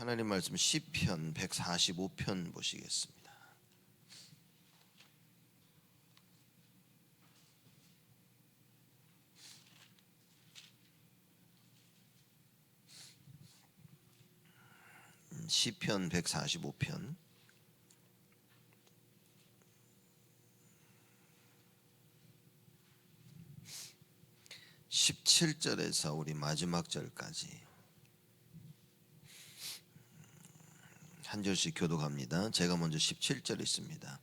하나님 말씀 시편 145편 보시겠습니다. 시편 145편 17절에서 우리 마지막 절까지 한 절씩 교독합니다. 제가 먼저 17절 있습니다.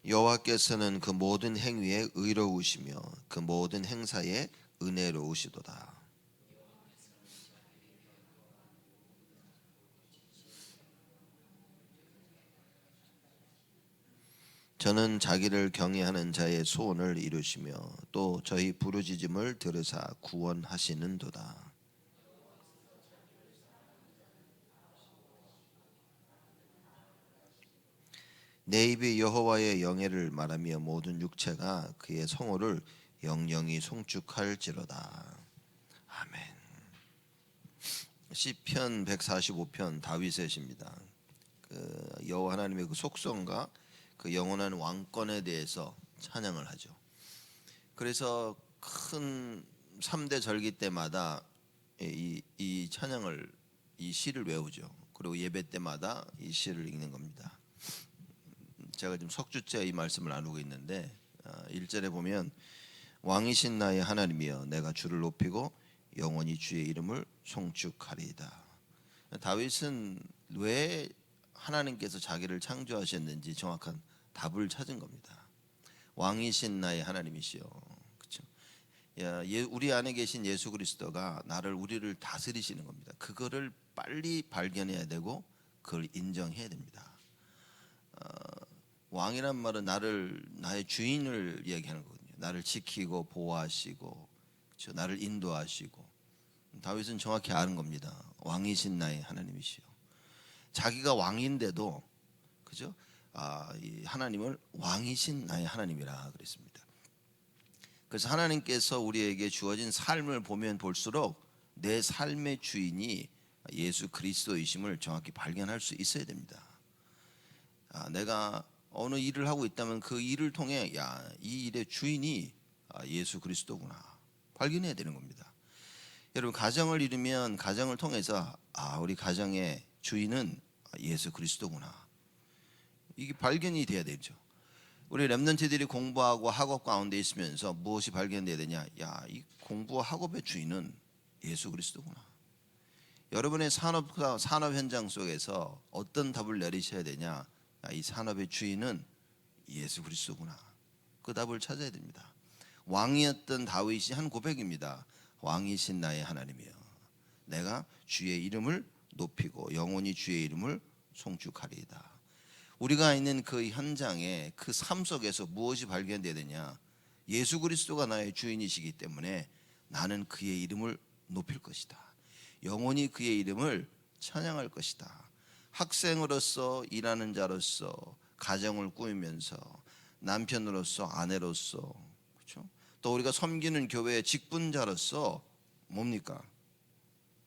여호와께서는 그 모든 행위에 의로우시며 그 모든 행사에 은혜로우시도다. 저는 자기를 경외하는 자의 소원을 이루시며 또 저희 부르짖음을 들으사 구원하시는도다. 내 입이 여호와의 영예를 말하며 모든 육체가 그의 성호를 영영히 송축할지로다. 아멘. 시편 145편 다윗의 시입니다. 여호와 하나님의 그 속성과 그 영원한 왕권에 대해서 찬양을 하죠. 그래서 큰 3대 절기 때마다 이 찬양을, 이 시를 외우죠. 그리고 예배 때마다 이 시를 읽는 겁니다. 제가 지금 석주째 이 말씀을 나누고 있는데 1절에 보면 왕이신 나의 하나님이여 내가 주를 높이고 영원히 주의 이름을 송축하리이다. 다윗은 왜 하나님께서 자기를 창조하셨는지 정확한 답을 찾은 겁니다. 왕이신 나의 하나님이시여. 그렇죠? 우리 안에 계신 예수 그리스도가 우리를 다스리시는 겁니다. 그거를 빨리 발견해야 되고 그걸 인정해야 됩니다. 왕이란 말은 나의 주인을 얘기하는 거거든요. 나를 지키고 보호하시고, 그렇죠? 나를 인도하시고. 다윗은 정확히 아는 겁니다. 왕이신 나의 하나님이시여. 자기가 왕인데도, 그죠? 이 하나님을 왕이신 나의 하나님이라 그랬습니다. 그래서 하나님께서 우리에게 주어진 삶을 보면 볼수록 내 삶의 주인이 예수 그리스도이심을 정확히 발견할 수 있어야 됩니다. 내가 어느 일을 하고 있다면 그 일을 통해 이 일의 주인이 예수 그리스도구나 발견해야 되는 겁니다. 여러분, 가정을 이루면 가정을 통해서 우리 가정의 주인은 예수 그리스도구나, 이게 발견이 돼야 되죠. 우리 렘넌트들이 공부하고 학업 가운데 있으면서 무엇이 발견돼야 되냐? 이 공부와 학업의 주인은 예수 그리스도구나. 여러분의 산업 현장 속에서 어떤 답을 내리셔야 되냐? 이 산업의 주인은 예수 그리스도구나. 그 답을 찾아야 됩니다. 왕이었던 다윗이 한 고백입니다. 왕이신 나의 하나님이여 내가 주의 이름을 높이고 영원히 주의 이름을 송축하리이다. 우리가 있는 그 현장에, 그 삶 속에서 무엇이 발견돼야 되냐? 예수 그리스도가 나의 주인이시기 때문에 나는 그의 이름을 높일 것이다. 영원히 그의 이름을 찬양할 것이다. 학생으로서, 일하는 자로서, 가정을 꾸미면서, 남편으로서, 아내로서, 그렇죠? 또 우리가 섬기는 교회의 직분자로서 뭡니까?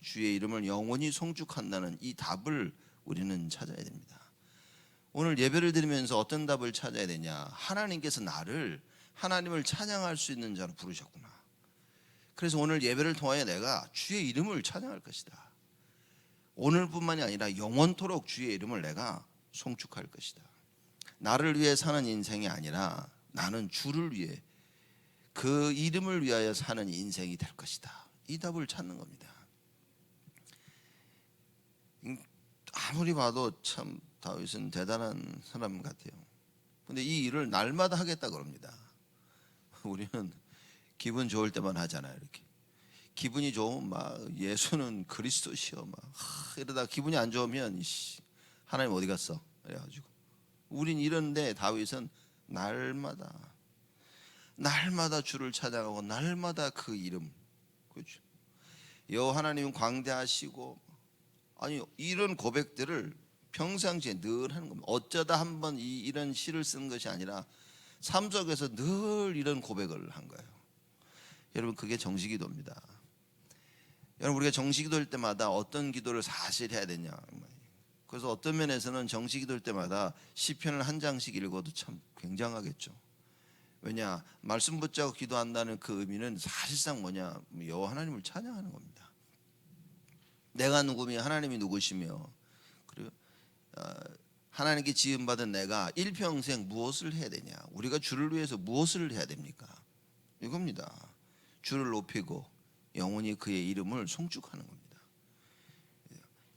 주의 이름을 영원히 송축한다는 이 답을 우리는 찾아야 됩니다. 오늘 예배를 드리면서 어떤 답을 찾아야 되냐? 하나님께서 하나님을 찬양할 수 있는 자로 부르셨구나. 그래서 오늘 예배를 통하여 내가 주의 이름을 찬양할 것이다. 오늘뿐만이 아니라 영원토록 주의 이름을 내가 송축할 것이다. 나를 위해 사는 인생이 아니라 나는 주를 위해, 그 이름을 위하여 사는 인생이 될 것이다. 이 답을 찾는 겁니다. 아무리 봐도 참 다윗은 대단한 사람 같아요. 근데 이 일을 날마다 하겠다 그럽니다. 우리는 기분 좋을 때만 하잖아요. 이렇게 기분이 좋으면 막 예수는 그리스도시여 이러다 기분이 안 좋으면 하나님 어디 갔어? 그래가지고 우린 이런데 다윗은 날마다 주를 찬양하고 날마다 그 이름, 그렇죠? 여호와 하나님은 광대하시고, 이런 고백들을 평상시에 늘 하는 겁니다. 어쩌다 한번 이런 시를 쓴 것이 아니라 삶 속에서 늘 이런 고백을 한 거예요. 여러분, 그게 정식기도입니다. 여러분, 우리가 정식기도할 때마다 어떤 기도를 사실 해야 되냐. 그래서 어떤 면에서는 정식기도할 때마다 시편을 한 장씩 읽어도 참 굉장하겠죠. 왜냐, 말씀 붙잡고 기도한다는 그 의미는 사실상 뭐냐, 여호와 하나님을 찬양하는 겁니다. 내가 누구며 하나님이 누구시며, 그리고 하나님께 지음받은 내가 일평생 무엇을 해야 되냐, 우리가 주를 위해서 무엇을 해야 됩니까? 이겁니다. 주를 높이고 영원히 그의 이름을 송축하는 겁니다.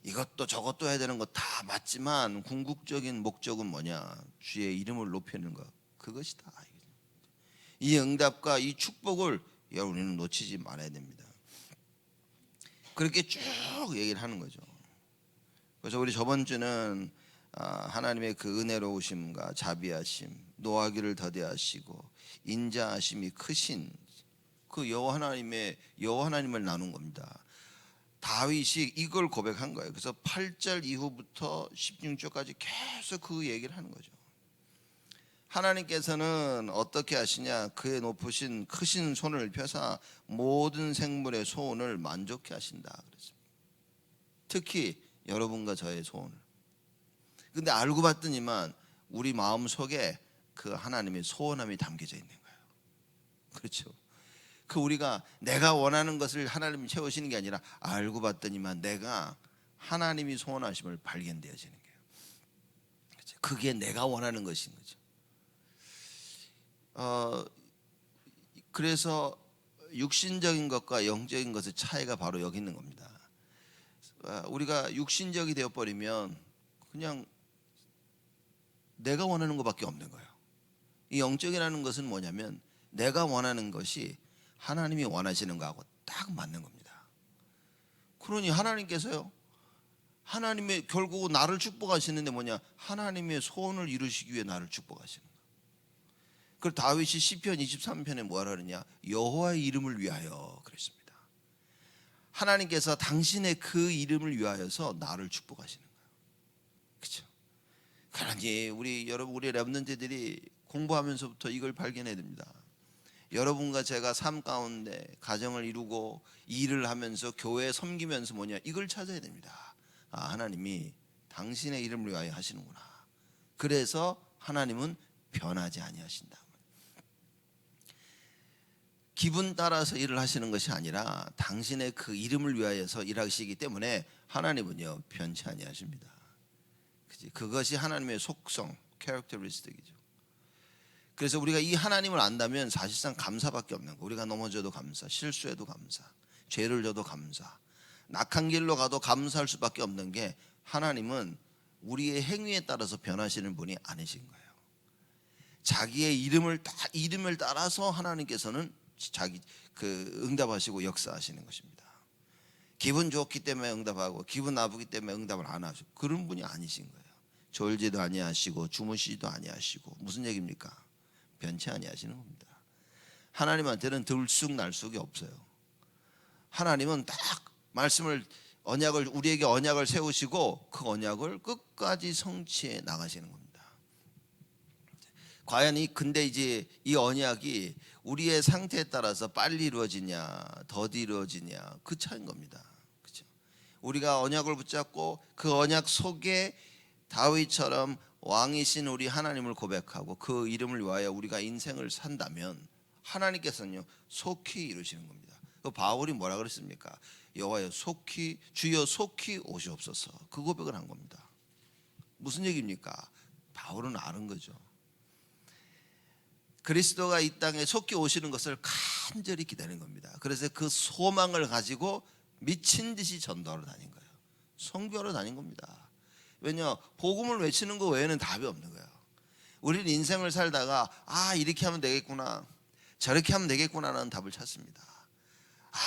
이것도 저것도 해야 되는 거 다 맞지만 궁극적인 목적은 뭐냐, 주의 이름을 높이는 것, 그것이다. 이 응답과 이 축복을 우리는 놓치지 말아야 됩니다. 그렇게 쭉 얘기를 하는 거죠. 그래서 우리 저번 주는 하나님의 그 은혜로우심과 자비하심, 노하기를 더디하시고 인자하심이 크신 그 여호와 하나님을 나눈 겁니다. 다윗이 이걸 고백한 거예요. 그래서 8절 이후부터 16절까지 계속 그 얘기를 하는 거죠. 하나님께서는 어떻게 하시냐, 그의 높으신 크신 손을 펴사 모든 생물의 소원을 만족케 하신다 그랬습니다. 특히 여러분과 저의 소원을. 근데 알고 봤더니만 우리 마음 속에 그 하나님의 소원함이 담겨져 있는 거예요. 그렇죠. 그 우리가 내가 원하는 것을 하나님이 채우시는 게 아니라 알고 봤더니만 내가 하나님이 소원하심을 발견되어지는 거예요. 그렇죠? 그게 내가 원하는 것인 거죠. 그래서 육신적인 것과 영적인 것의 차이가 바로 여기 있는 겁니다. 우리가 육신적이 되어버리면 그냥 내가 원하는 것밖에 없는 거예요. 이 영적이라는 것은 뭐냐면 내가 원하는 것이 하나님이 원하시는 거하고 딱 맞는 겁니다. 그러니 하나님께서요, 하나님의 결국 나를 축복하시는데 뭐냐, 하나님의 소원을 이루시기 위해 나를 축복하시는 거예요. 그래서 다윗이 시편 23편에 뭐라 그러냐, 여호와의 이름을 위하여 그랬습니다. 하나님께서 당신의 그 이름을 위하여서 나를 축복하시는 거예요. 그렇죠? 그러니 우리 랩런트들이 공부하면서부터 이걸 발견해야 됩니다. 여러분과 제가 삶 가운데 가정을 이루고 일을 하면서 교회 섬기면서 뭐냐, 이걸 찾아야 됩니다. 하나님이 당신의 이름을 위하여 하시는구나. 그래서 하나님은 변하지 아니하신다. 기분 따라서 일을 하시는 것이 아니라 당신의 그 이름을 위하여서 일하시기 때문에 하나님은요 변치 아니하십니다. 그것이 하나님의 속성, 캐릭터리스틱이죠. 그래서 우리가 이 하나님을 안다면 사실상 감사밖에 없는 거. 우리가 넘어져도 감사, 실수해도 감사, 죄를 져도 감사, 낙한 길로 가도 감사할 수밖에 없는 게, 하나님은 우리의 행위에 따라서 변하시는 분이 아니신 거예요. 자기의 이름을 따라서 하나님께서는 자기 응답하시고 역사하시는 것입니다. 기분 좋기 때문에 응답하고 기분 나쁘기 때문에 응답을 안 하시고 그런 분이 아니신 거예요. 졸지도 아니하시고 주무시지도 아니하시고, 무슨 얘기입니까? 변치 아니하시는 겁니다. 하나님한테는 들쑥날쑥이 없어요. 하나님은 딱 우리에게 언약을 세우시고 그 언약을 끝까지 성취해 나가시는 겁니다. 과연 근데 이제 이 언약이 우리의 상태에 따라서 빨리 이루어지냐 더디 이루어지냐, 그 차이인 겁니다. 그렇죠? 우리가 언약을 붙잡고 그 언약 속에 다윗처럼 왕이신 우리 하나님을 고백하고 그 이름을 위하여 우리가 인생을 산다면 하나님께서는요 속히 이루시는 겁니다. 그 바울이 뭐라 그랬습니까? 여호와여 주여 속히 오시옵소서, 그 고백을 한 겁니다. 무슨 얘기입니까? 바울은 아는 거죠. 그리스도가 이 땅에 속히 오시는 것을 간절히 기다리는 겁니다. 그래서 그 소망을 가지고 미친 듯이 전도하러 다닌 거예요. 선교하러 다닌 겁니다. 왜냐, 복음을 외치는 거 외에는 답이 없는 거예요. 우리는 인생을 살다가 이렇게 하면 되겠구나, 저렇게 하면 되겠구나라는 답을 찾습니다.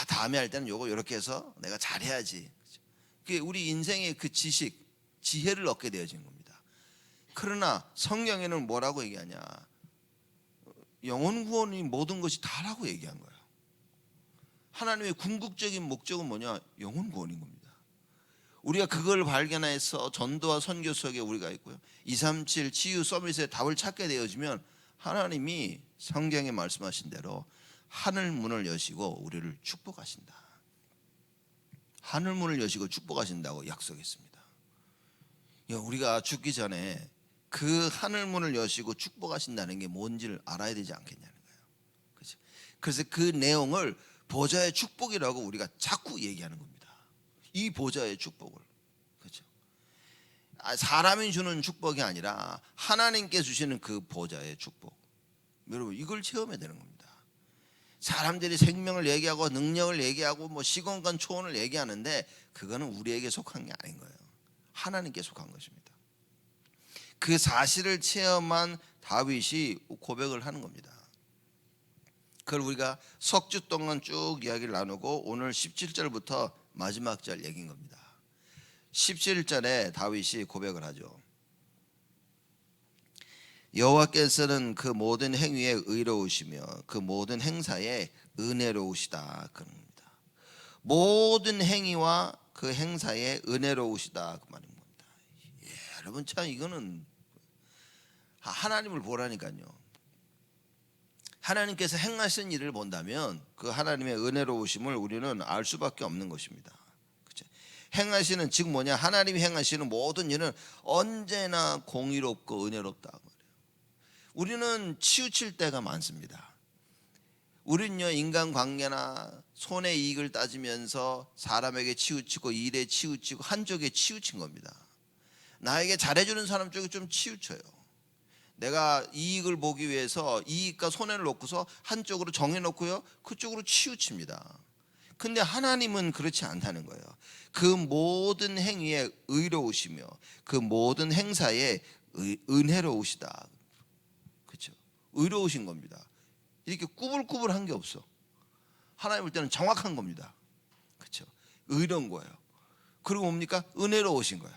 다음에 할 때는 요거 이렇게 해서 내가 잘해야지. 그게 우리 인생의 그 지혜를 얻게 되어진 겁니다. 그러나 성경에는 뭐라고 얘기하냐, 영혼 구원이 모든 것이 다라고 얘기한 거예요. 하나님의 궁극적인 목적은 뭐냐, 영혼 구원인 겁니다. 우리가 그걸 발견해서 전도와 선교 속에 우리가 있고요, 237 치유 서밋의 답을 찾게 되어지면 하나님이 성경에 말씀하신 대로 하늘 문을 여시고 우리를 축복하신다. 하늘문을 여시고 축복하신다고 약속했습니다. 우리가 죽기 전에 그 하늘문을 여시고 축복하신다는 게 뭔지를 알아야 되지 않겠냐는 거예요. 그렇죠? 그래서 그 내용을 보좌의 축복이라고 우리가 자꾸 얘기하는 겁니다. 이 보좌의 축복을. 그렇죠? 사람이 주는 축복이 아니라 하나님께 주시는 그 보좌의 축복. 여러분, 이걸 체험해야 되는 겁니다. 사람들이 생명을 얘기하고 능력을 얘기하고 뭐 시공간 초원을 얘기하는데 그거는 우리에게 속한 게 아닌 거예요. 하나님께 속한 것입니다. 그 사실을 체험한 다윗이 고백을 하는 겁니다. 그걸 우리가 석 주 동안 쭉 이야기를 나누고 오늘 17절부터 마지막 절 얘기인 겁니다. 17절에 다윗이 고백을 하죠. 여호와께서는 그 모든 행위에 의로우시며 그 모든 행사에 은혜로우시다 그럽니다. 모든 행위와 그 행사에 은혜로우시다 그 말입니다. 여러분, 참 이거는 하나님을 보라니까요. 하나님께서 행하신 일을 본다면 그 하나님의 은혜로우심을 우리는 알 수밖에 없는 것입니다. 그렇죠? 행하시는, 즉 뭐냐, 하나님이 행하시는 모든 일은 언제나 공의롭고 은혜롭다 말이에요. 우리는 치우칠 때가 많습니다. 우리는요, 인간관계나 손의 이익을 따지면서 사람에게 치우치고 일에 치우치고 한쪽에 치우친 겁니다. 나에게 잘해주는 사람 쪽에 좀 치우쳐요. 내가 이익을 보기 위해서 이익과 손해를 놓고서 한쪽으로 정해놓고요, 그쪽으로 치우칩니다. 근데 하나님은 그렇지 않다는 거예요. 그 모든 행위에 의로우시며 그 모든 행사에 은혜로우시다. 그렇죠? 의로우신 겁니다. 이렇게 꾸불꾸불한 게 없어. 하나님 볼 때는 정확한 겁니다. 그렇죠? 의로운 거예요. 그리고 뭡니까? 은혜로우신 거예요.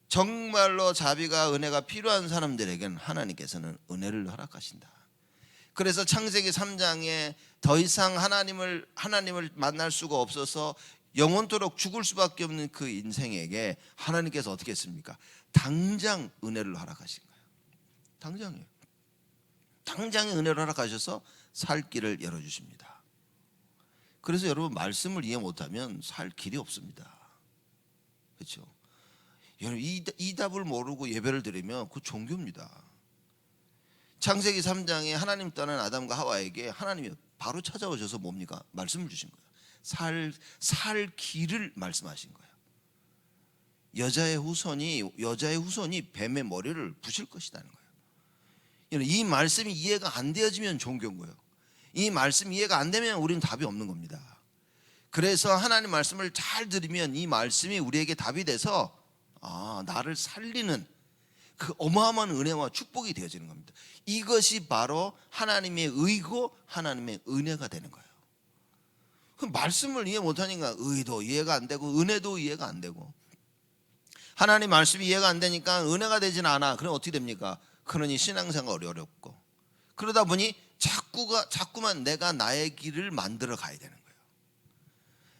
정말로 자비가 은혜가 필요한 사람들에게는 하나님께서는 은혜를 허락하신다. 그래서 창세기 3장에 더 이상 하나님을 만날 수가 없어서 영원토록 죽을 수밖에 없는 그 인생에게 하나님께서 어떻게 했습니까? 당장 은혜를 허락하신 거예요. 당장이에요. 당장에 은혜를 허락하셔서 살 길을 열어주십니다. 그래서 여러분, 말씀을 이해 못하면 살 길이 없습니다. 그렇죠? 여러분, 이 답을 모르고 예배를 드리면 그 종교입니다. 창세기 3장에 하나님 떠난 아담과 하와에게 하나님이 바로 찾아오셔서 뭡니까? 말씀을 주신 거예요. 살 길을 말씀하신 거예요. 여자의 후손이 뱀의 머리를 부실 것이라는 거예요. 이 말씀이 이해가 안 되어지면 종교인 거예요. 이 말씀이 이해가 안 되면 우리는 답이 없는 겁니다. 그래서 하나님 말씀을 잘 들으면 이 말씀이 우리에게 답이 돼서 나를 살리는 그 어마어마한 은혜와 축복이 되어지는 겁니다. 이것이 바로 하나님의 의고 하나님의 은혜가 되는 거예요. 그 말씀을 이해 못하니까 의도 이해가 안 되고 은혜도 이해가 안 되고, 하나님 말씀이 이해가 안 되니까 은혜가 되지는 않아. 그럼 어떻게 됩니까? 그러니 신앙생활이 어렵고, 그러다 보니 자꾸만 내가 나의 길을 만들어 가야 되는 거예요.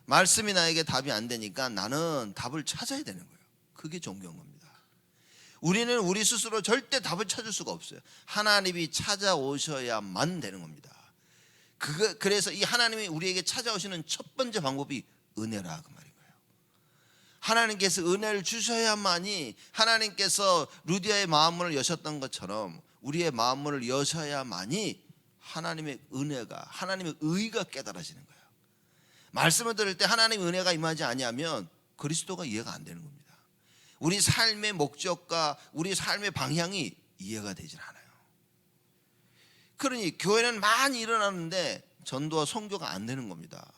말씀이 나에게 답이 안 되니까 나는 답을 찾아야 되는 거예요. 그게 종교인 겁니다. 우리는 우리 스스로 절대 답을 찾을 수가 없어요. 하나님이 찾아오셔야만 되는 겁니다. 그래서 이 하나님이 우리에게 찾아오시는 첫 번째 방법이 은혜라 그 말인 거예요. 하나님께서 은혜를 주셔야만이, 하나님께서 루디아의 마음문을 여셨던 것처럼 우리의 마음문을 여셔야만이 하나님의 은혜가, 하나님의 의가 깨달아지는 거예요. 말씀을 들을 때 하나님의 은혜가 임하지 아니하면 그리스도가 이해가 안 되는 겁니다. 우리 삶의 목적과 우리 삶의 방향이 이해가 되질 않아요. 그러니 교회는 많이 일어나는데 전도와 선교가 안 되는 겁니다.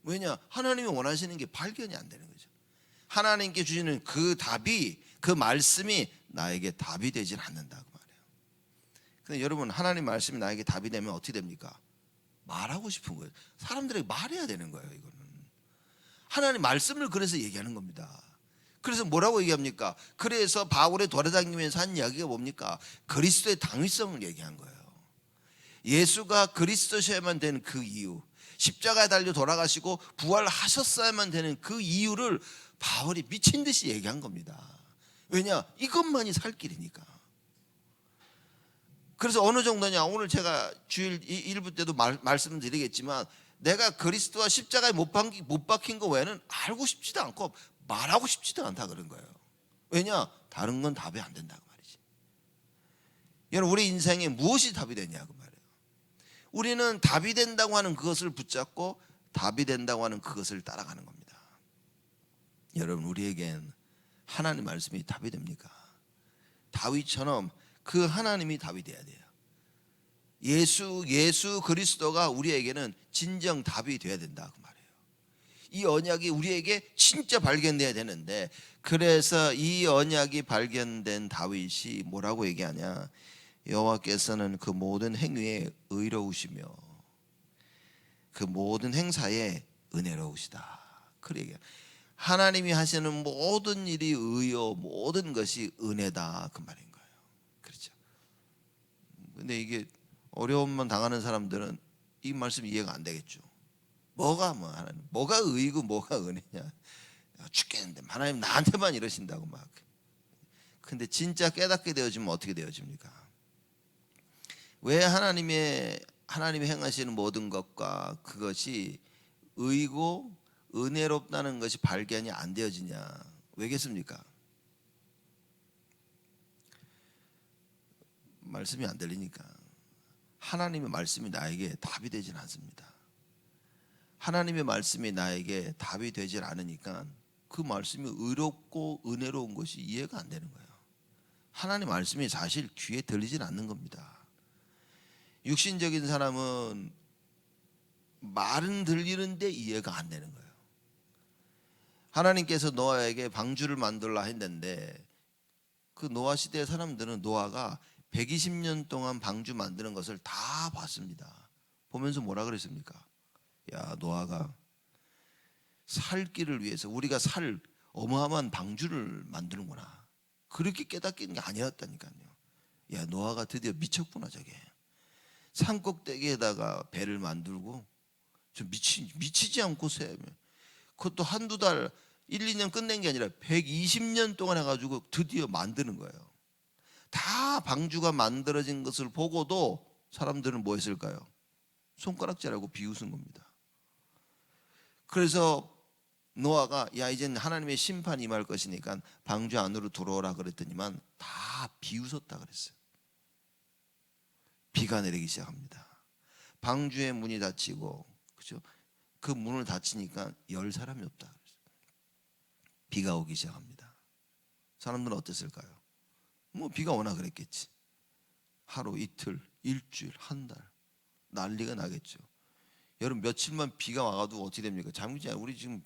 왜냐? 하나님이 원하시는 게 발견이 안 되는 거죠. 하나님께 주시는 그 답이, 그 말씀이 나에게 답이 되질 않는다고 말해요. 근데 여러분, 하나님 말씀이 나에게 답이 되면 어떻게 됩니까? 말하고 싶은 거예요. 사람들에게 말해야 되는 거예요. 이거는 하나님 말씀을 그래서 얘기하는 겁니다. 그래서 뭐라고 얘기합니까? 그래서 바울의 돌아다니면서 한 이야기가 뭡니까? 그리스도의 당위성을 얘기한 거예요. 예수가 그리스도셔야만 되는 그 이유, 십자가에 달려 돌아가시고 부활하셨어야만 되는 그 이유를 바울이 미친 듯이 얘기한 겁니다. 왜냐? 이것만이 살 길이니까. 그래서 어느 정도냐, 오늘 제가 주일 1부 때도 말씀드리겠지만 내가 그리스도와 십자가에 못 박힌 거 외에는 알고 싶지도 않고 말하고 싶지도 않다 그런 거예요. 왜냐? 다른 건 답이 안 된다고 말이지. 여러분, 우리 인생에 무엇이 답이 되냐고 말이에요. 우리는 답이 된다고 하는 그것을 붙잡고 답이 된다고 하는 그것을 따라가는 겁니다. 여러분, 우리에겐 하나님 말씀이 답이 됩니까? 다윗처럼 그 하나님이 답이 돼야 돼요. 예수 그리스도가 우리에게는 진정 답이 돼야 된다 그 말이에요. 이 언약이 우리에게 진짜 발견돼야 되는데, 그래서 이 언약이 발견된 다윗이 뭐라고 얘기하냐? 여호와께서는 그 모든 행위에 의로우시며 그 모든 행사에 은혜로우시다. 그래 얘기해요. 하나님이 하시는 모든 일이 의요, 모든 것이 은혜다 그 말인 거예요. 그렇죠. 근데 이게 어려움만 당하는 사람들은 이 말씀 이해가 안 되겠죠. 뭐가 의고 뭐가 은혜냐? 죽겠는데 하나님 나한테만 이러신다고 막. 근데 진짜 깨닫게 되어지면 어떻게 되어집니까? 왜 하나님이 행하시는 모든 것과 그것이 의고 은혜롭다는 것이 발견이 안 되어지냐? 왜겠습니까? 말씀이 안 들리니까. 하나님의 말씀이 나에게 답이 되질 않습니다. 하나님의 말씀이 나에게 답이 되질 않으니까 그 말씀이 의롭고 은혜로운 것이 이해가 안 되는 거예요. 하나님 말씀이 사실 귀에 들리질 않는 겁니다. 육신적인 사람은 말은 들리는데 이해가 안 되는 거예요. 하나님께서 노아에게 방주를 만들라 했는데 그 노아 시대의 사람들은 노아가 120년 동안 방주 만드는 것을 다 봤습니다. 보면서 뭐라 그랬습니까? 야, 노아가 살 길을 위해서 우리가 살 어마어마한 방주를 만드는구나. 그렇게 깨닫는 게 아니었다니까요. 야, 노아가 드디어 미쳤구나 저게. 산 꼭대기에다가 배를 만들고 좀 미치지 않고 새. 그것도 한두 달 1, 2년 끝낸 게 아니라 120년 동안 해가지고 드디어 만드는 거예요. 다 방주가 만들어진 것을 보고도 사람들은 뭐 했을까요? 손가락질하고 비웃은 겁니다. 그래서 노아가 야, 이제는 하나님의 심판이 임할 것이니까 방주 안으로 들어오라 그랬더니만 다 비웃었다 그랬어요. 비가 내리기 시작합니다. 방주의 문이 닫히고, 그렇죠? 그 문을 닫히니까 열 사람이 없다 그랬어요. 비가 오기 시작합니다. 사람들은 어땠을까요? 뭐 비가 오나 그랬겠지. 하루, 이틀, 일주일, 한 달 난리가 나겠죠. 여러분, 며칠만 비가 와가지고 어떻게 됩니까? 잠기지 않아요. 우리 지금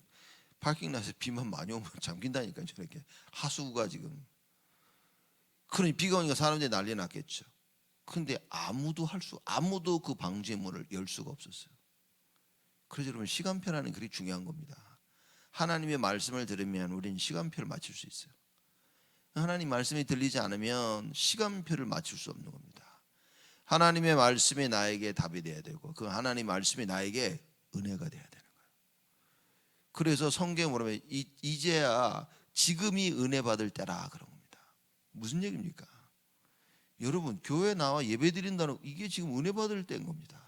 파킹라서 비만 많이 오면 잠긴다니까요. 저렇게 하수구가 지금. 그러니 비가 오니까 사람들이 난리 났겠죠. 근데 아무도 그 방주의 문을 열 수가 없었어요. 그래서 여러분, 시간표라는 그게 중요한 겁니다. 하나님의 말씀을 들으면 우리는 시간표를 맞출 수 있어요. 하나님 말씀이 들리지 않으면 시간표를 맞출 수 없는 겁니다. 하나님의 말씀이 나에게 답이 돼야 되고 그 하나님 말씀이 나에게 은혜가 돼야 되는 거예요. 그래서 성경에 보면 이제야 지금이 은혜 받을 때라 그런 겁니다. 무슨 얘기입니까? 여러분, 교회 나와 예배 드린다는 이게 지금 은혜 받을 때인 겁니다.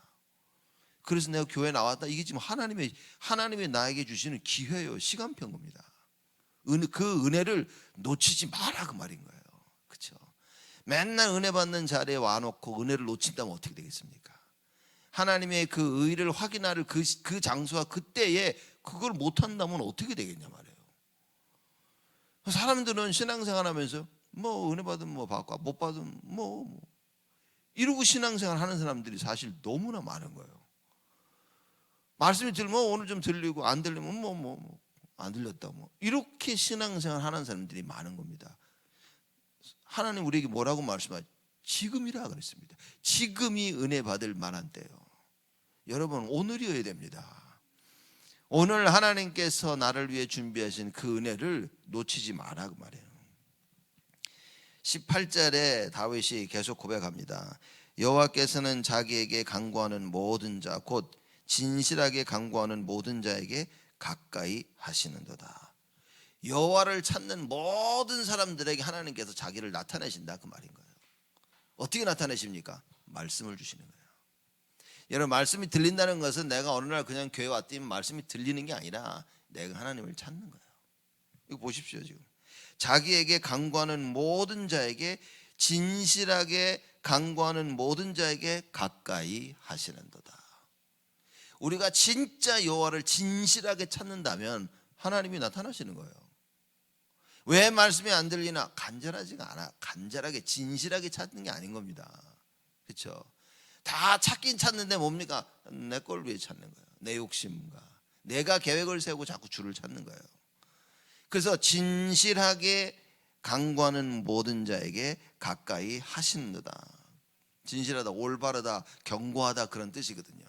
그래서 내가 교회 나왔다, 이게 지금 하나님의 나에게 주시는 기회요, 시간표인 겁니다. 그 은혜를 놓치지 마라 그 말인 거예요. 그렇죠? 맨날 은혜 받는 자리에 와놓고 은혜를 놓친다면 어떻게 되겠습니까? 하나님의 그 의를 확인할 그 장소와 그때에 그걸 못한다면 어떻게 되겠냐 말이에요. 사람들은 신앙생활하면서 뭐 은혜 받으면 뭐 받고 못 받으면 뭐 이러고 신앙생활 하는 사람들이 사실 너무나 많은 거예요. 말씀이 들면 오늘 좀 들리고 안 들리면 뭐 안 들렸다 뭐 이렇게 신앙생활 하는 사람들이 많은 겁니다. 하나님 우리에게 뭐라고 말씀하죠? 지금이라 그랬습니다. 지금이 은혜 받을 만한 때요. 여러분, 오늘이어야 됩니다. 오늘 하나님께서 나를 위해 준비하신 그 은혜를 놓치지 마라 그 말이에요. 18절에 다윗이 계속 고백합니다. 여호와께서는 자기에게 간구하는 모든 자 곧 진실하게 간구하는 모든 자에게 가까이 하시는도다. 여호와를 찾는 모든 사람들에게 하나님께서 자기를 나타내신다 그 말인 거예요. 어떻게 나타내십니까? 말씀을 주시는 거예요. 여러분, 말씀이 들린다는 것은 내가 어느 날 그냥 교회 왔더니 말씀이 들리는 게 아니라 내가 하나님을 찾는 거예요. 이거 보십시오. 지금 자기에게 간구하는 모든 자에게, 진실하게 간구하는 모든 자에게 가까이 하시는도다. 우리가 진짜 여호와를 진실하게 찾는다면 하나님이 나타나시는 거예요. 왜 말씀이 안 들리나? 간절하지가 않아. 간절하게 진실하게 찾는 게 아닌 겁니다. 그렇죠? 다 찾긴 찾는데 뭡니까? 내 걸 위해 찾는 거예요. 내 욕심과 내가 계획을 세우고 자꾸 주를 찾는 거예요. 그래서 진실하게 간구하는 모든 자에게 가까이 하시는도다. 진실하다, 올바르다, 견고하다, 그런 뜻이거든요.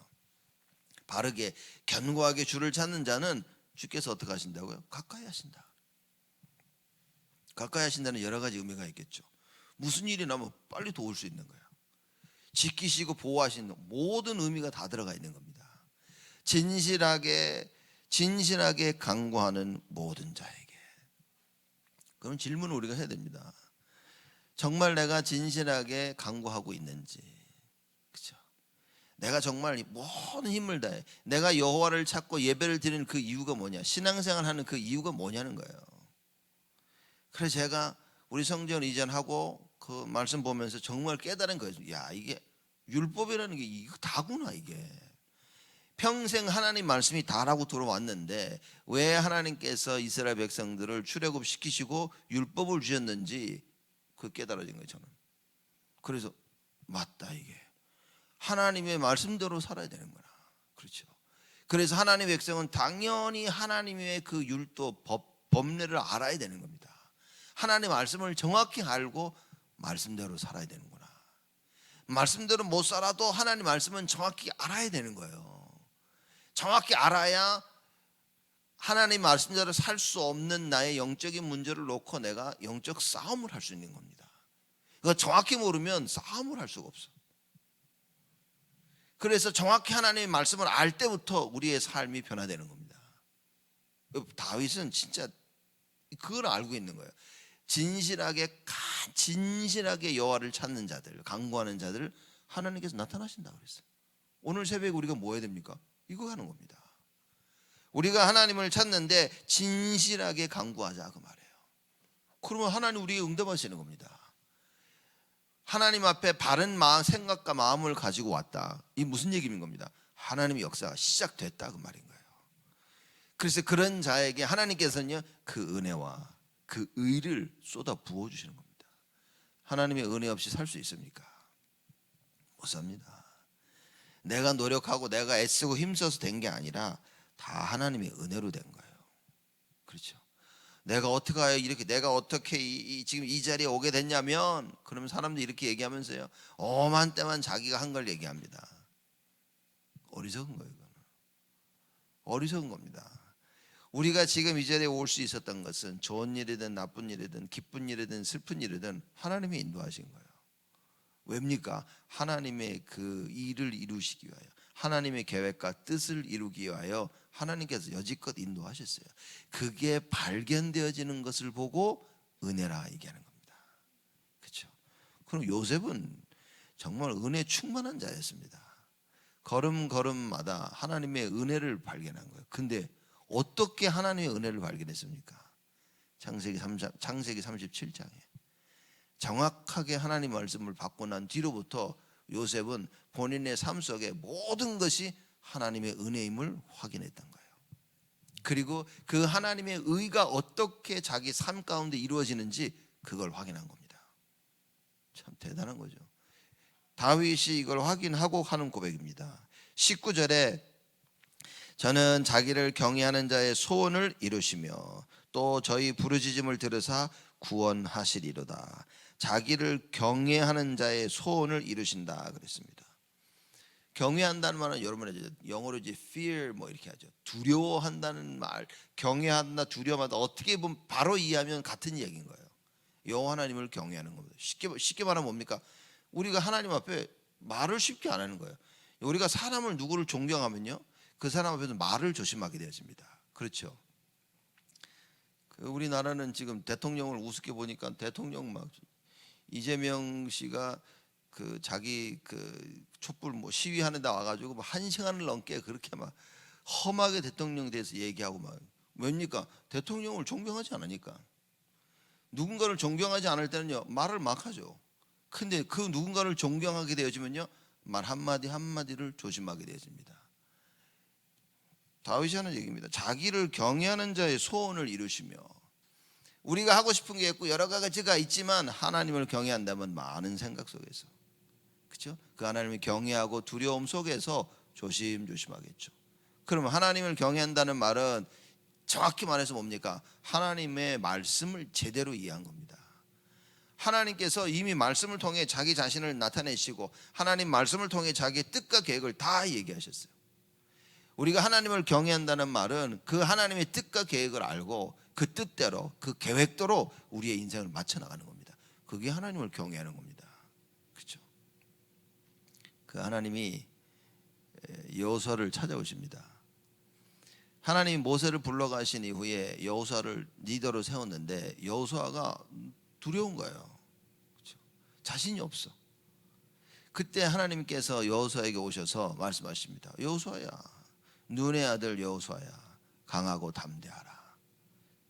바르게 견고하게 주를 찾는 자는 주께서 어떻게 하신다고요? 가까이 하신다. 가까이 하신다는 여러 가지 의미가 있겠죠. 무슨 일이 나면 빨리 도울 수 있는 거예요. 지키시고 보호하시는 모든 의미가 다 들어가 있는 겁니다. 진실하게 간구하는 모든 자에게. 그럼 질문을 우리가 해야 됩니다. 정말 내가 진실하게 간구하고 있는지, 그렇죠? 내가 정말 모든 힘을 다해 내가 여호와를 찾고 예배를 드리는 그 이유가 뭐냐? 신앙생활하는 그 이유가 뭐냐는 거예요. 그래서 제가 우리 성전 이전하고 그 말씀 보면서 정말 깨달은 거예요. 야, 이게 율법이라는 게 이거 다구나. 이게 평생 하나님 말씀이 다라고 들어왔는데 왜 하나님께서 이스라엘 백성들을 출애굽시키시고 율법을 주셨는지 그 깨달아진 거예요. 저는. 그래서 맞다, 이게 하나님의 말씀대로 살아야 되는구나. 그렇죠. 그래서 하나님의 백성은 당연히 하나님의 그 율도 법례를 알아야 되는 겁니다. 하나님의 말씀을 정확히 알고 말씀대로 살아야 되는구나. 말씀대로 못 살아도 하나님 말씀은 정확히 알아야 되는 거예요. 정확히 알아야 하나님 말씀대로 살 수 없는 나의 영적인 문제를 놓고 내가 영적 싸움을 할 수 있는 겁니다. 그거 정확히 모르면 싸움을 할 수가 없어. 그래서 정확히 하나님의 말씀을 알 때부터 우리의 삶이 변화되는 겁니다. 다윗은 진짜 그걸 알고 있는 거예요. 진실하게 여호와를 찾는 자들, 간구하는 자들 하나님께서 나타나신다고 그랬어요. 오늘 새벽에 우리가 뭐 해야 됩니까? 이거 하는 겁니다. 우리가 하나님을 찾는데 진실하게 간구하자, 그 말이에요. 그러면 하나님 우리에게 응답하시는 겁니다. 하나님 앞에 바른 마음, 생각과 마음을 가지고 왔다. 이 무슨 얘기인 겁니다? 하나님의 역사가 시작됐다, 그 말인 거예요. 그래서 그런 자에게 하나님께서는요, 그 은혜와 그 의를 쏟아 부어주시는 겁니다. 하나님의 은혜 없이 살 수 있습니까? 못 삽니다. 내가 노력하고 내가 애쓰고 힘써서 된 게 아니라 다 하나님의 은혜로 된 거예요. 그렇죠. 내가 어떻게 지금 이 자리에 오게 됐냐면, 그러면 사람들이 이렇게 얘기하면서요, 엄한 때만 자기가 한 걸 얘기합니다. 어리석은 거예요. 이거는 어리석은 겁니다. 우리가 지금 이 자리에 올 수 있었던 것은 좋은 일이든 나쁜 일이든 기쁜 일이든 슬픈 일이든 하나님이 인도하신 거예요. 왜입니까? 하나님의 그 일을 이루시기 위하여, 하나님의 계획과 뜻을 이루기 위하여 하나님께서 여지껏 인도하셨어요. 그게 발견되어지는 것을 보고 은혜라 얘기하는 겁니다. 그렇죠? 그럼 요셉은 정말 은혜 충만한 자였습니다. 걸음걸음마다 하나님의 은혜를 발견한 거예요. 근데 어떻게 하나님의 은혜를 발견했습니까? 창세기 37장에 정확하게 하나님 말씀을 받고 난 뒤로부터 요셉은 본인의 삶 속에 모든 것이 하나님의 은혜임을 확인했던 거예요. 그리고 그 하나님의 의가 어떻게 자기 삶 가운데 이루어지는지 그걸 확인한 겁니다. 참 대단한 거죠. 다윗이 이걸 확인하고 하는 고백입니다. 19절에 저는 자기를 경외하는 자의 소원을 이루시며 또 저희 부르짖음을 들으사 구원하시리로다. 자기를 경외하는 자의 소원을 이루신다 그랬습니다. 경외한다는 말은 여러분 영어로 이제 fear 뭐 이렇게 하죠. 두려워한다는 말, 경외한다, 두려워한다, 어떻게 보면 바로 이해하면 같은 이야기인 거예요. 여호와 하나님을 경외하는 겁니다. 쉽게 말하면 뭡니까? 우리가 하나님 앞에 말을 쉽게 안 하는 거예요. 우리가 사람을 누구를 존경하면요, 그 사람 앞에서 말을 조심하게 되어집니다. 그렇죠? 우리나라는 지금 대통령을 우습게 보니까 대통령 막 이재명 씨가 그 자기 그 촛불 뭐 시위하는데 와가지고 뭐 1시간을 넘게 그렇게 막 험하게 대통령에 대해서 얘기하고 막 뭡니까? 대통령을 존경하지 않으니까. 누군가를 존경하지 않을 때는요 말을 막 하죠. 근데 그 누군가를 존경하게 되어지면요 말 한마디 한마디를 조심하게 되어집니다. 다윗이 하는 얘기입니다. 자기를 경외하는 자의 소원을 이루시며, 우리가 하고 싶은 게 있고 여러 가지가 있지만 하나님을 경외한다면 많은 생각 속에서, 그렇죠? 그 하나님을 경외하고 두려움 속에서 조심조심하겠죠. 그러면 하나님을 경외한다는 말은 정확히 말해서 뭡니까? 하나님의 말씀을 제대로 이해한 겁니다. 하나님께서 이미 말씀을 통해 자기 자신을 나타내시고 하나님 말씀을 통해 자기의 뜻과 계획을 다 얘기하셨어요. 우리가 하나님을 경외한다는 말은 그 하나님의 뜻과 계획을 알고 그 뜻대로 그 계획대로 우리의 인생을 맞춰 나가는 겁니다. 그게 하나님을 경외하는 겁니다. 그렇죠? 그 하나님이 여호수아를 찾아오십니다. 하나님이 모세를 불러가신 이후에 여호수아를 리더로 세웠는데 여호수아가 두려운 거예요. 그렇죠? 자신이 없어. 그때 하나님께서 여호수아에게 오셔서 말씀하십니다. 여호수아야, 눈의 아들 여호수아야, 강하고 담대하라.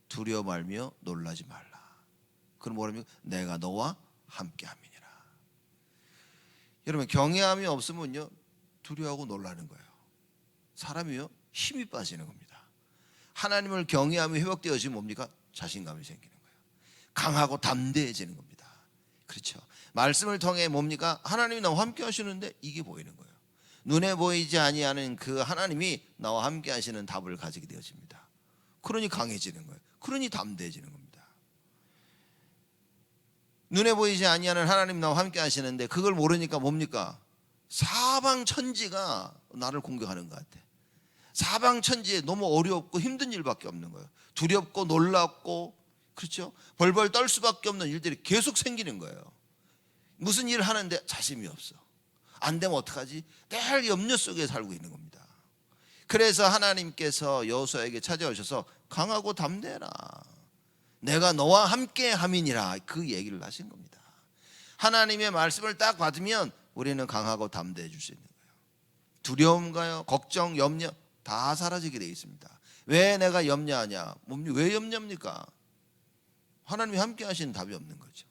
두려워 말며 놀라지 말라. 그럼 뭐랍니까? 내가 너와 함께함이니라. 여러분, 경외함이 없으면요 두려워하고 놀라는 거예요. 사람이요 힘이 빠지는 겁니다. 하나님을 경외함이 회복되어지면 뭡니까? 자신감이 생기는 거예요. 강하고 담대해지는 겁니다. 그렇죠? 말씀을 통해 뭡니까? 하나님이 나와 함께 하시는데 이게 보이는 거예요. 눈에 보이지 아니하는 그 하나님이 나와 함께 하시는 답을 가지게 되어집니다. 그러니 강해지는 거예요. 그러니 담대해지는 겁니다. 눈에 보이지 아니하는 하나님 나와 함께 하시는데 그걸 모르니까 뭡니까? 사방 천지가 나를 공격하는 것 같아. 사방 천지에 너무 어렵고 힘든 일밖에 없는 거예요. 두렵고 놀랍고, 그렇죠? 벌벌 떨 수밖에 없는 일들이 계속 생기는 거예요. 무슨 일을 하는데 자신이 없어. 안 되면 어떡하지? 늘 염려 속에 살고 있는 겁니다. 그래서 하나님께서 여호수아에게 찾아오셔서 강하고 담대해라. 내가 너와 함께 함이니라. 그 얘기를 하신 겁니다. 하나님의 말씀을 딱 받으면 우리는 강하고 담대해질 수 있는 거예요. 두려움가요, 걱정, 염려 다 사라지게 되어 있습니다. 왜 내가 염려하냐? 왜 염려합니까? 하나님이 함께 하시는 답이 없는 거죠.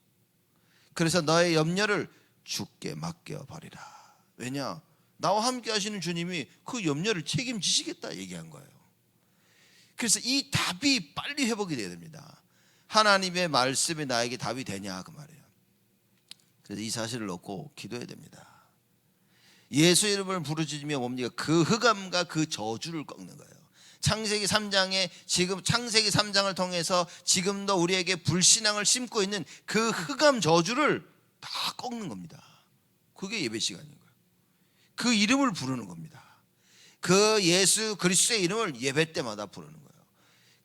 그래서 너의 염려를 주께 맡겨버리라. 왜냐? 나와 함께 하시는 주님이 그 염려를 책임지시겠다 얘기한 거예요. 그래서 이 답이 빨리 회복이 돼야 됩니다. 하나님의 말씀이 나에게 답이 되냐 그 말이에요. 그래서 이 사실을 놓고 기도해야 됩니다. 예수 이름을 부르짖으며 뭡니까? 그 흑암과 그 저주를 꺾는 거예요. 창세기 3장에 지금 창세기 3장을 통해서 지금도 우리에게 불신앙을 심고 있는 그 흑암 저주를 다 꺾는 겁니다. 그게 예배 시간인 거예요. 그 이름을 부르는 겁니다. 그 예수 그리스도의 이름을 예배 때마다 부르는 거예요.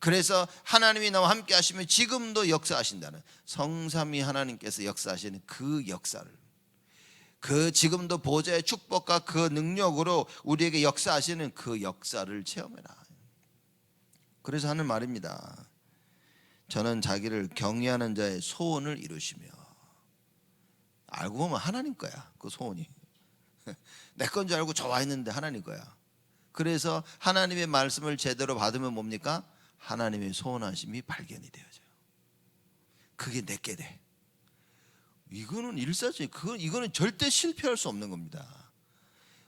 그래서 하나님이 나와 함께 하시면 지금도 역사하신다는, 성삼위 하나님께서 역사하시는 그 역사를, 그 지금도 보좌의 축복과 그 능력으로 우리에게 역사하시는 그 역사를 체험해라. 그래서 하는 말입니다. 저는 자기를 경외하는 자의 소원을 이루시며. 알고 보면 하나님 거야 그 소원이. 내 건 줄 알고 좋아했는데 하나님 거야. 그래서 하나님의 말씀을 제대로 받으면 뭡니까? 하나님의 소원하심이 발견이 되어져요. 그게 내게 돼. 이거는 일사적인, 이거는 절대 실패할 수 없는 겁니다.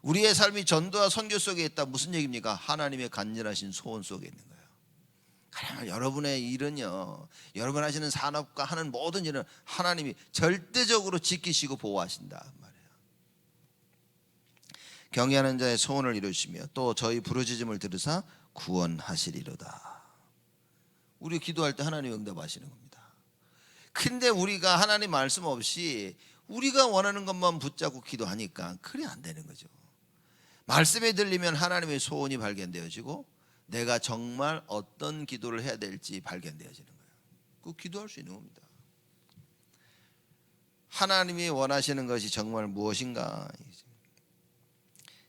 우리의 삶이 전도와 선교 속에 있다. 무슨 얘기입니까? 하나님의 간절하신 소원 속에 있는 거예요. 그러면 여러분의 일은요, 여러분 하시는 산업과 하는 모든 일은 하나님이 절대적으로 지키시고 보호하신다 말이에요. 경외하는 자의 소원을 이루시며 또 저희 부르짖음을 들으사 구원하시리로다. 우리 기도할 때 하나님 응답하시는 겁니다. 근데 우리가 하나님 말씀 없이 우리가 원하는 것만 붙잡고 기도하니까 그래 안 되는 거죠. 말씀에 들리면 하나님의 소원이 발견되어지고 내가 정말 어떤 기도를 해야 될지 발견되어지는 거예요. 그 기도할 수 있는 겁니다. 하나님이 원하시는 것이 정말 무엇인가.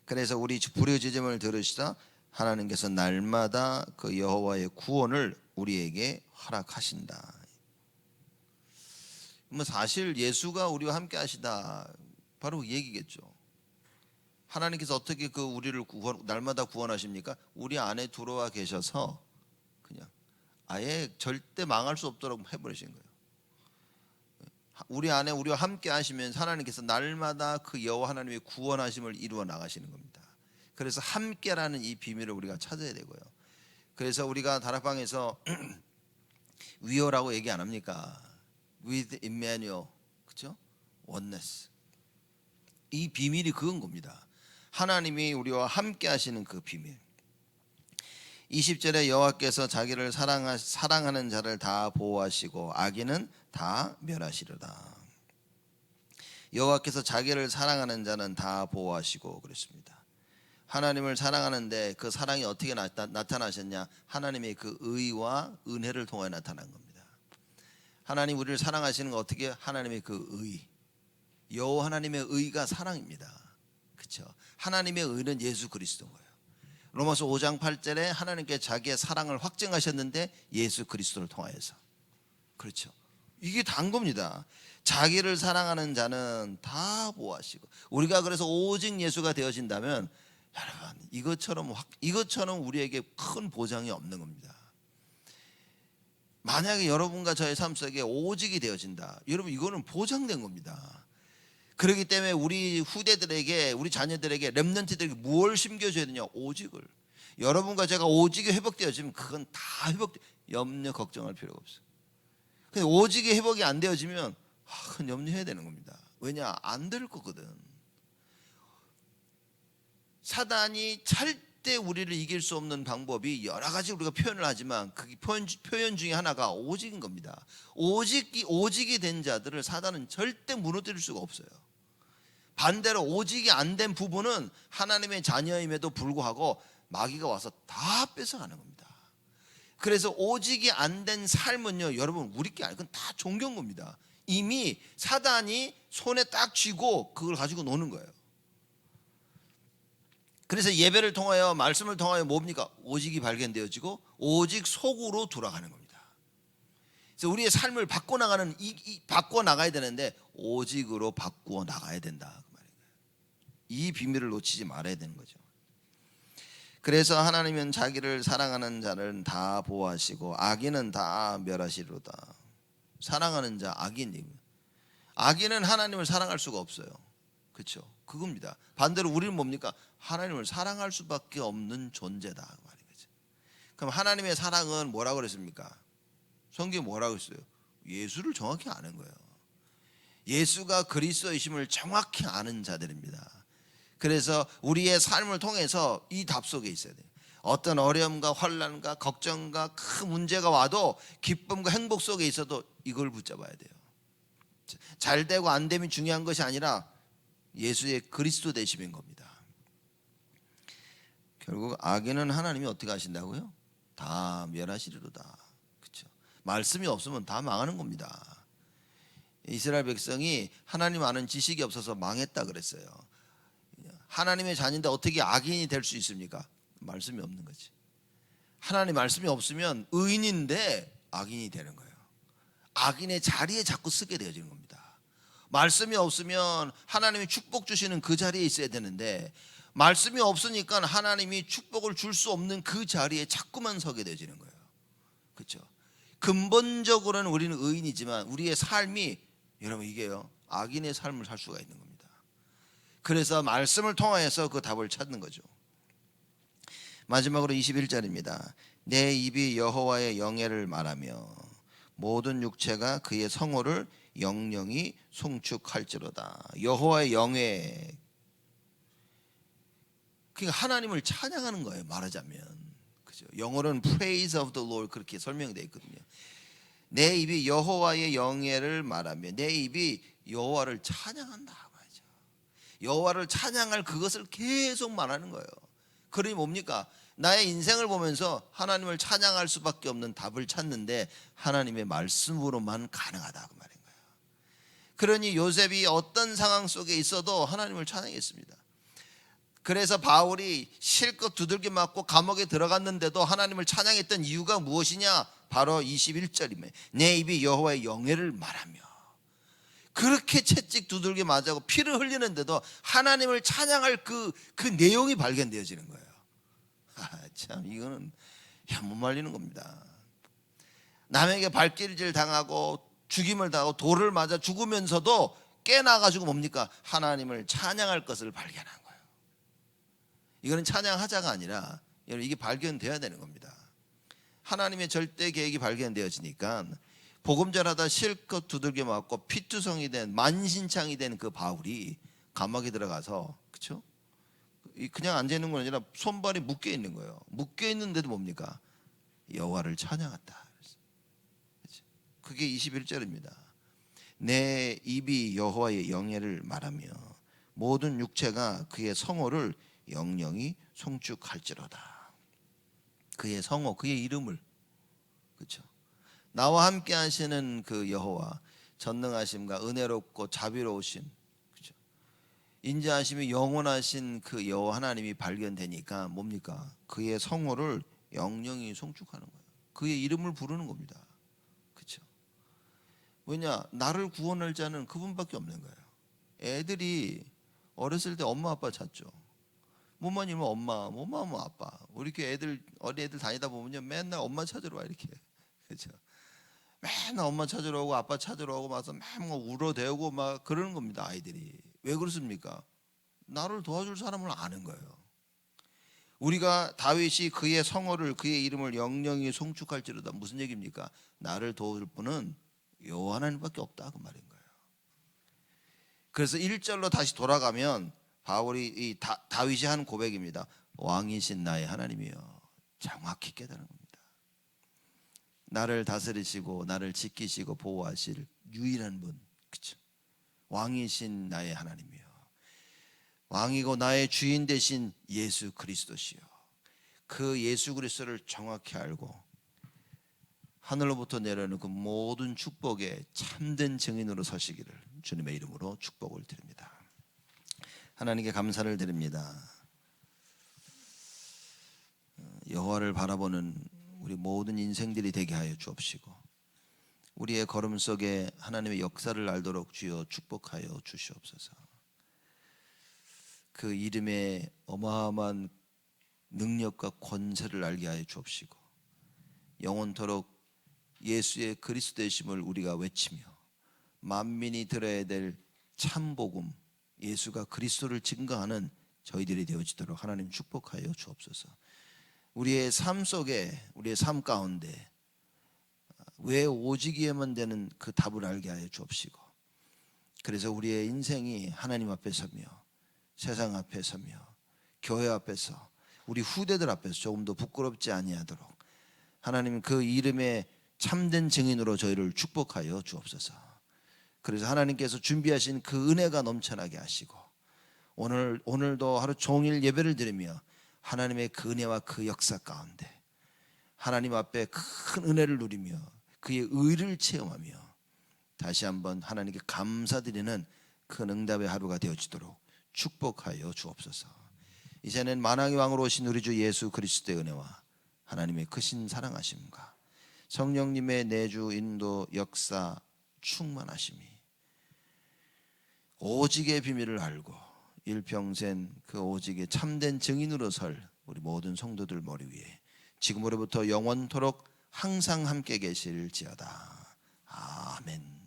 그래서 우리 부르짖음을 들으시다 하나님께서 날마다 그 여호와의 구원을 우리에게 허락하신다. 사실 예수가 우리와 함께 하시다, 바로 그 얘기겠죠. 하나님께서 어떻게 그 우리를 날마다 구원하십니까? 우리 안에 들어와 계셔서 그냥 아예 절대 망할 수 없도록 해버리신 거예요. 우리 안에 우리와 함께 하시면 하나님께서 날마다 그 여호와 하나님의 구원하심을 이루어 나가시는 겁니다. 그래서 함께라는 이 비밀을 우리가 찾아야 되고요. 그래서 우리가 다락방에서 위어라고 얘기 안 합니까? With Emmanuel, 그렇죠? Oneness. 이 비밀이 그건 겁니다. 하나님이 우리와 함께 하시는 그 비밀. 20절에 여호와께서 자기를 사랑하는 자를 다 보호하시고 악인은 다 멸하시리로다. 여호와께서 자기를 사랑하는 자는 다 보호하시고 그랬습니다. 하나님을 사랑하는데 그 사랑이 어떻게 나타나셨냐? 하나님의 그 의와 은혜를 통해 나타난 겁니다. 하나님 우리를 사랑하시는 거 어떻게? 하나님의 그 의. 여호와 하나님의 의가 사랑입니다. 그렇죠? 하나님의 의는 예수 그리스도인 거예요. 로마서 5장 8절에 하나님께 자기의 사랑을 확증하셨는데 예수 그리스도를 통하여서. 그렇죠? 이게 다인 겁니다. 자기를 사랑하는 자는 다 보호하시고. 우리가 그래서 오직 예수가 되어진다면 여러분 이것처럼 우리에게 큰 보장이 없는 겁니다. 만약에 여러분과 저의 삶 속에 오직이 되어진다, 여러분 이거는 보장된 겁니다. 그렇기 때문에 우리 후대들에게, 우리 자녀들에게, 렘넌트들에게 무엇을 심겨줘야 되냐? 오직을. 여러분과 제가 오직이 회복되어지면 그건 다 염려 걱정할 필요가 없어요. 근데 오직이 회복이 안 되어지면 그건 염려해야 되는 겁니다. 왜냐? 안 될 거거든. 사단이 절대 우리를 이길 수 없는 방법이 여러 가지 우리가 표현을 하지만 그 표현 중에 하나가 오직인 겁니다. 오직이 된 자들을 사단은 절대 무너뜨릴 수가 없어요. 반대로 오직이 안 된 부분은 하나님의 자녀임에도 불구하고 마귀가 와서 다 뺏어가는 겁니다. 그래서 오직이 안 된 삶은요, 여러분 우리께 아니고 그건 다 존귀한 겁니다. 이미 사단이 손에 딱 쥐고 그걸 가지고 노는 거예요. 그래서 예배를 통하여 말씀을 통하여 뭡니까? 오직이 발견되어지고 오직 속으로 돌아가는 겁니다. 그래서 우리의 삶을 바꿔 나가야 되는데 오직으로 바꾸어 나가야 된다 그 말이에요. 이 비밀을 놓치지 말아야 되는 거죠. 그래서 하나님은 자기를 사랑하는 자를 다 보호하시고 악인은 다 멸하시리로다. 사랑하는 자, 악인은 하나님을 사랑할 수가 없어요. 그렇죠? 그겁니다. 반대로 우리는 뭡니까? 하나님을 사랑할 수밖에 없는 존재다 그 말이죠. 그럼 하나님의 사랑은 뭐라고 그랬습니까? 성경이 뭐라고 했어요? 예수를 정확히 아는 거예요. 예수가 그리스도이심을 정확히 아는 자들입니다. 그래서 우리의 삶을 통해서 이 답 속에 있어야 돼요. 어떤 어려움과 환난과 걱정과 큰 문제가 와도 기쁨과 행복 속에 있어도 이걸 붙잡아야 돼요. 잘 되고 안 됨이 중요한 것이 아니라 예수의 그리스도 되심인 겁니다. 결국 악인은 하나님이 어떻게 하신다고요? 다 멸하시리로다. 그렇죠? 말씀이 없으면 다 망하는 겁니다. 이스라엘 백성이 하나님 아는 지식이 없어서 망했다 그랬어요. 하나님의 자녀인데 어떻게 악인이 될 수 있습니까? 말씀이 없는 거지. 하나님 말씀이 없으면 의인인데 악인이 되는 거예요. 악인의 자리에 자꾸 쓰게 되어지는 겁니다. 말씀이 없으면 하나님이 축복 주시는 그 자리에 있어야 되는데 말씀이 없으니까 하나님이 축복을 줄 수 없는 그 자리에 자꾸만 서게 되어지는 거예요. 그렇죠? 근본적으로는 우리는 의인이지만 우리의 삶이, 여러분 이게요, 악인의 삶을 살 수가 있는 겁니다. 그래서 말씀을 통하여서 그 답을 찾는 거죠. 마지막으로 21절입니다. 내 입이 여호와의 영예를 말하며 모든 육체가 그의 성호를 영영히 송축할지로다. 여호와의 영예, 그러니까 하나님을 찬양하는 거예요. 말하자면, 그죠? 영어로는 praise of the Lord 그렇게 설명되어 있거든요. 내 입이 여호와의 영예를 말하며 내 입이 여호와를 찬양한다 말이죠. 여호와를 찬양할 그것을 계속 말하는 거예요. 그러니 뭡니까? 나의 인생을 보면서 하나님을 찬양할 수밖에 없는 답을 찾는데 하나님의 말씀으로만 가능하다 그 말인 거예요. 그러니 요셉이 어떤 상황 속에 있어도 하나님을 찬양했습니다. 그래서 바울이 실컷 두들겨 맞고 감옥에 들어갔는데도 하나님을 찬양했던 이유가 무엇이냐? 바로 21절이면 내 입이 여호와의 영예를 말하며. 그렇게 채찍 두들겨 맞고 피를 흘리는데도 하나님을 찬양할 그 내용이 발견되어지는 거예요. 참 이거는 못 말리는 겁니다. 남에게 발길질 당하고 죽임을 당하고 돌을 맞아 죽으면서도 깨나가지고 뭡니까? 하나님을 찬양할 것을 발견한 거예요. 이거는 찬양하자가 아니라 이게 발견되어야 되는 겁니다. 하나님의 절대 계획이 발견되어지니까 복음 전하다 실컷 두들겨 맞고 피투성이 된 만신창이 된 그 바울이 감옥에 들어가서, 그렇죠? 그냥 앉아 있는 건 아니라 손발이 묶여 있는 거예요. 묶여 있는데도 뭡니까? 여호와를 찬양한다. 그게 21절입니다. 내 입이 여호와의 영예를 말하며 모든 육체가 그의 성호를 영영히 송축할지로다. 그의 성호, 그의 이름을, 그렇죠? 나와 함께 하시는 그 여호와, 전능하심과 은혜롭고 자비로우심, 그렇죠? 인자하심이 영원하신 그 여호와 하나님이 발견되니까 뭡니까? 그의 성호를 영영히 송축하는 거예요. 그의 이름을 부르는 겁니다. 그렇죠? 왜냐? 나를 구원할 자는 그분밖에 없는 거예요. 애들이 어렸을 때 엄마 아빠 찾죠. 뭐만 이면 엄마, 뭐만 하면 아빠. 우리 이렇게 어린 애들 다니다 보면요, 맨날 엄마 찾으러 와 이렇게. 그렇죠? 맨날 엄마 찾으러 오고 아빠 찾으러 오고 와서 맨날 울어대고 막 그러는 겁니다. 아이들이. 왜 그렇습니까? 나를 도와줄 사람을 아는 거예요. 우리가 다윗이 그의 성호를, 그의 이름을 영영히 송축할지로다, 무슨 얘기입니까? 나를 도울 분은 여호와 하나님밖에 없다, 그 말인 거예요. 그래서 1절로 다시 돌아가면 바울이 다윗이 한 고백입니다. 왕이신 나의 하나님이여, 정확히 깨달은 겁니다. 나를 다스리시고 나를 지키시고 보호하실 유일한 분, 그렇죠? 왕이신 나의 하나님이여, 왕이고 나의 주인 되신 예수 그리스도시여, 그 예수 그리스도를 정확히 알고 하늘로부터 내려오는 그 모든 축복의 참된 증인으로 서시기를 주님의 이름으로 축복을 드립니다. 하나님께 감사를 드립니다. 여호와를 바라보는 우리 모든 인생들이 되게 하여 주옵시고, 우리의 걸음 속에 하나님의 역사를 알도록 주여 축복하여 주시옵소서. 그 이름의 어마어마한 능력과 권세를 알게 하여 주옵시고, 영원토록 예수의 그리스도 되심을 우리가 외치며 만민이 들어야 될 참복음, 예수가 그리스도를 증거하는 저희들이 되어지도록 하나님 축복하여 주옵소서. 우리의 삶 속에, 우리의 삶 가운데 왜 오직이에만 되는 그 답을 알게 하여 주옵시고, 그래서 우리의 인생이 하나님 앞에 서며 세상 앞에 서며 교회 앞에서 우리 후대들 앞에서 조금 더 부끄럽지 아니하도록 하나님 그 이름의 참된 증인으로 저희를 축복하여 주옵소서. 그래서 하나님께서 준비하신 그 은혜가 넘쳐나게 하시고, 오늘도 하루 종일 예배를 드리며 하나님의 그 은혜와 그 역사 가운데 하나님 앞에 큰 은혜를 누리며 그의 의를 체험하며 다시 한번 하나님께 감사드리는 그 응답의 하루가 되어지도록 축복하여 주옵소서. 이제는 만왕의 왕으로 오신 우리 주 예수 그리스도의 은혜와 하나님의 크신 사랑하심과 성령님의 내주 인도 역사 충만하심이 오직의 비밀을 알고 일평생 그 오직의 참된 증인으로 설 우리 모든 성도들 머리 위에 지금으로부터 영원토록 항상 함께 계실지어다. 아멘.